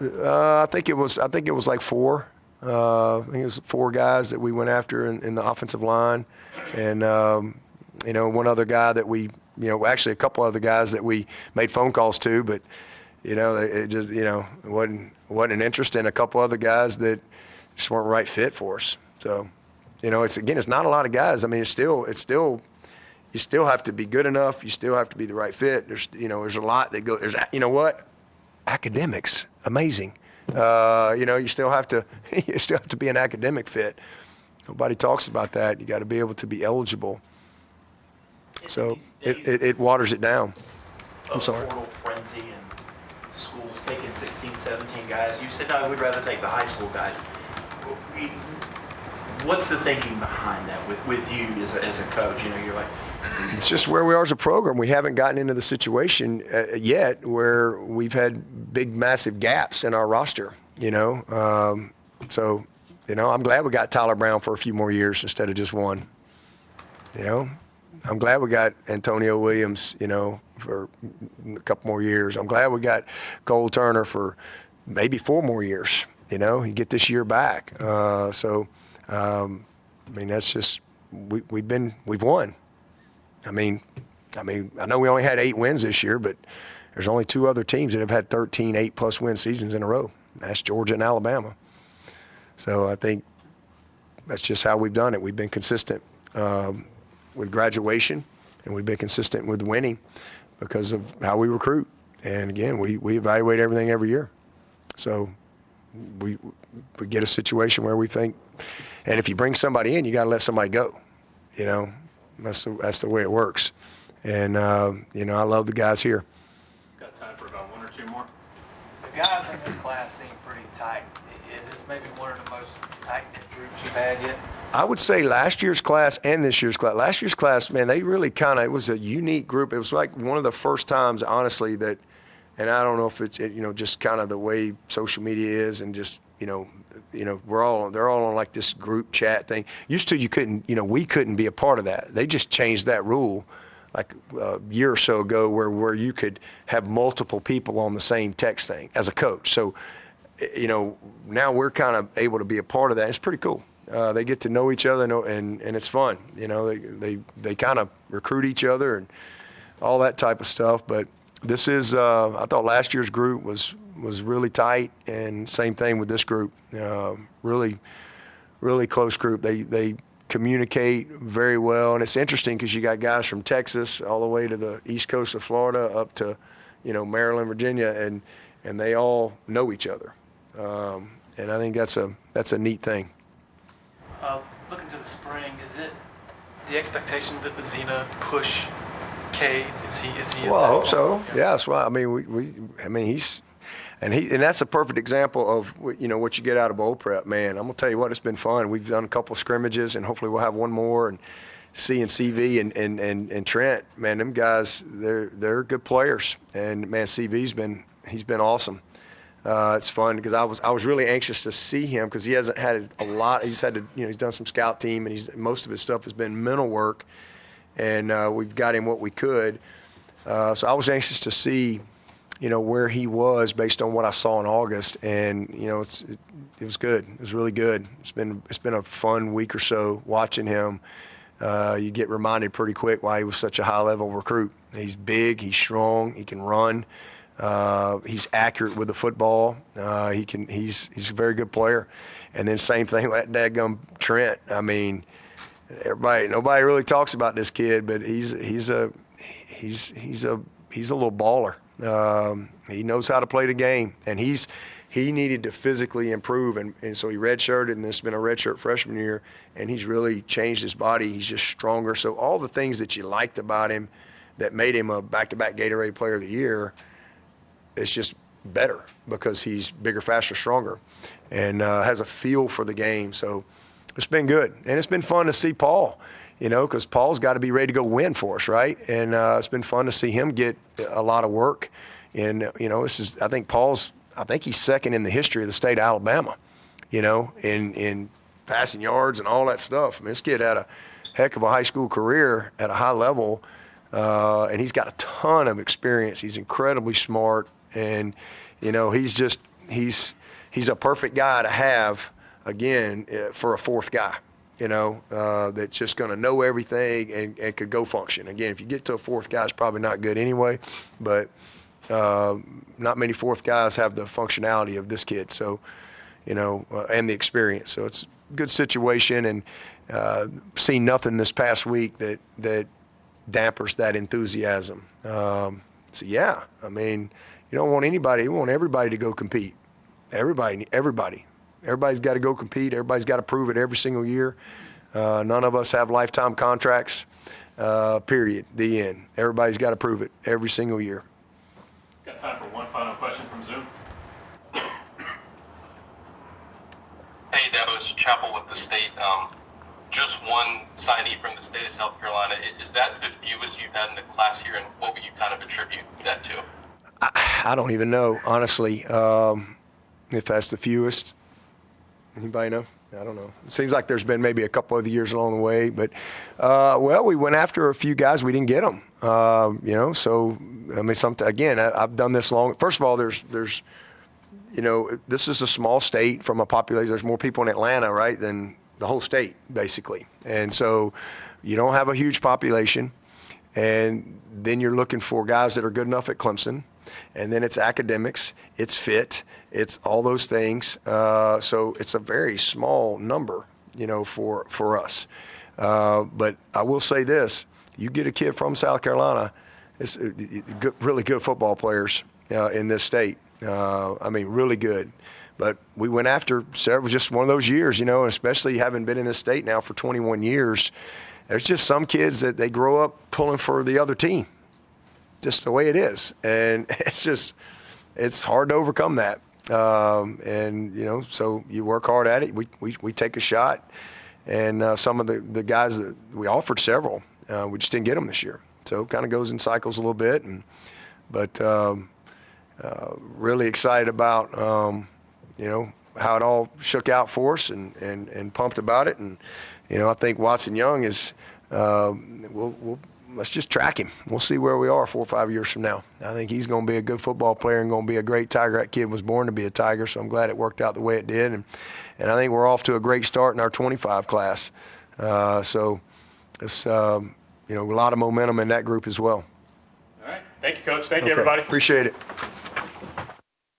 I think it was like four. I think it was four guys that we went after in the offensive line, and one other guy that we, actually a couple other guys that we made phone calls to, but it just it wasn't an interest in a couple other guys that just weren't right fit for us. So, it's not a lot of guys. I mean, it's still you still have to be good enough. You still have to be the right fit. There's a lot that go. There's academics, amazing. You still have to be an academic fit. Nobody talks about that. You got to be able to be eligible. So it waters it down. I'm sorry. Portal frenzy and schools taking 16, 17 guys. You said, no, we'd rather take the high school guys. What's the thinking behind that with you as a coach? You're like, it's just where we are as a program. We haven't gotten into the situation yet where we've had big, massive gaps in our roster, So, I'm glad we got Tyler Brown for a few more years instead of just one. I'm glad we got Antonio Williams, for a couple more years. I'm glad we got Cole Turner for maybe 4 more years. You get this year back. That's just we've won. I know we only had 8 wins this year, but there's only 2 other teams that have had 13 8+ win seasons in a row. That's Georgia and Alabama. So I think that's just how we've done it. We've been consistent with graduation, and we've been consistent with winning because of how we recruit. And again, we evaluate everything every year. So we get a situation where we think, and if you bring somebody in, you got to let somebody go. That's the way it works. And, I love the guys here. Got time for about 1 or 2 more. The guys in this class seem pretty tight. Is this maybe one of the most tight-knit groups you've had yet? I would say last year's class and this year's class. Last year's class, man, they really it was a unique group. It was like one of the first times, honestly, that, and I don't know if it's, just kind of the way social media is and just, they're all on like this group chat thing. Used to, we couldn't be a part of that. They just changed that rule like a year or so ago where you could have multiple people on the same text thing as a coach. So, now we're kind of able to be a part of that. It's pretty cool. They get to know each other and it's fun. They kind of recruit each other and all that type of stuff. But this is, I thought last year's group was really tight, and same thing with this group. Really, really close group. They communicate very well, and it's interesting because you got guys from Texas all the way to the east coast of Florida up to, Maryland, Virginia, and they all know each other. And I think that's a neat thing. Looking to the spring, is it the expectation that Vizina push Cade? Is he? Well, I hope so. Yeah, that's why. And that's a perfect example of what you get out of bowl prep, man. I'm gonna tell you what, it's been fun. We've done a couple of scrimmages, and hopefully we'll have one more. And CV and Trent, man, them guys, they're good players. And man, he's been awesome. It's fun because I was really anxious to see him because he hasn't had a lot. He's had to, he's done some scout team, and most of his stuff has been mental work, and we've got him what we could. So I was anxious to see, where he was based on what I saw in August, and it was good. It was really good. It's been a fun week or so watching him. You get reminded pretty quick why he was such a high-level recruit. He's big, he's strong, he can run. He's accurate with the football. He's a very good player. And then same thing with that dadgum Trent. I mean, nobody really talks about this kid, but he's a little baller. He knows how to play the game, and he needed to physically improve, and so he redshirted, and this has been a redshirt freshman year, and he's really changed his body. He's just stronger. So all the things that you liked about him that made him a back-to-back Gatorade Player of the Year, it's just better because he's bigger, faster, stronger, and has a feel for the game. So it's been good, and it's been fun to see Paul, because Paul's got to be ready to go win for us, right? And it's been fun to see him get a lot of work. And I think he's second in the history of the state of Alabama, in passing yards and all that stuff. I mean, this kid had a heck of a high school career at a high level, and he's got a ton of experience. He's incredibly smart, and he's he's a perfect guy to have, again, for a fourth guy, that's just going to know everything and could go function. Again, if you get to a fourth guy, it's probably not good anyway, but not many fourth guys have the functionality of this kid, so, and the experience. So it's a good situation, and seen nothing this past week that dampers that enthusiasm. So yeah, I mean, you don't want anybody, you want everybody to go compete. Everybody's got to go compete. Everybody's got to prove it every single year. None of us have lifetime contracts, period, the end. Everybody's got to prove it every single year. Got time for one final question from Zoom. Hey, Dabo, it's Chapel with the state. Just one signee from the state of South Carolina. Is that the fewest you've had in the class here, and what would you kind of attribute that to? I don't even know, honestly, if that's the fewest. Anybody know? I don't know. It seems like there's been maybe a couple of years along the way, but we went after a few guys. We didn't get them. So I mean, again, I've done this long. First of all, there's this is a small state from a population. There's more people in Atlanta, right, than the whole state, basically. And so you don't have a huge population, and then you're looking for guys that are good enough at Clemson, and then it's academics, it's fit, it's all those things. So it's a very small number, for us. But I will say this, you get a kid from South Carolina, it's really good football players in this state. I mean, really good. But we went after several, just one of those years, and especially having been in this state now for 21 years, there's just some kids that they grow up pulling for the other team, just the way it is. And it's hard to overcome that. So you work hard at it. We take a shot. And some of the guys that we offered several, we just didn't get them this year. So it kind of goes in cycles a little bit. But really excited about, how it all shook out for us and pumped about it. And, I think Watson Young is, let's just track him. We'll see where we are 4 or 5 years from now. I think he's going to be a good football player and going to be a great Tiger. That kid was born to be a Tiger, so I'm glad it worked out the way it did. And I think we're off to a great start in our 25 class. So it's, a lot of momentum in that group as well. All right. Thank you, Coach. Thank you, everybody. Appreciate it.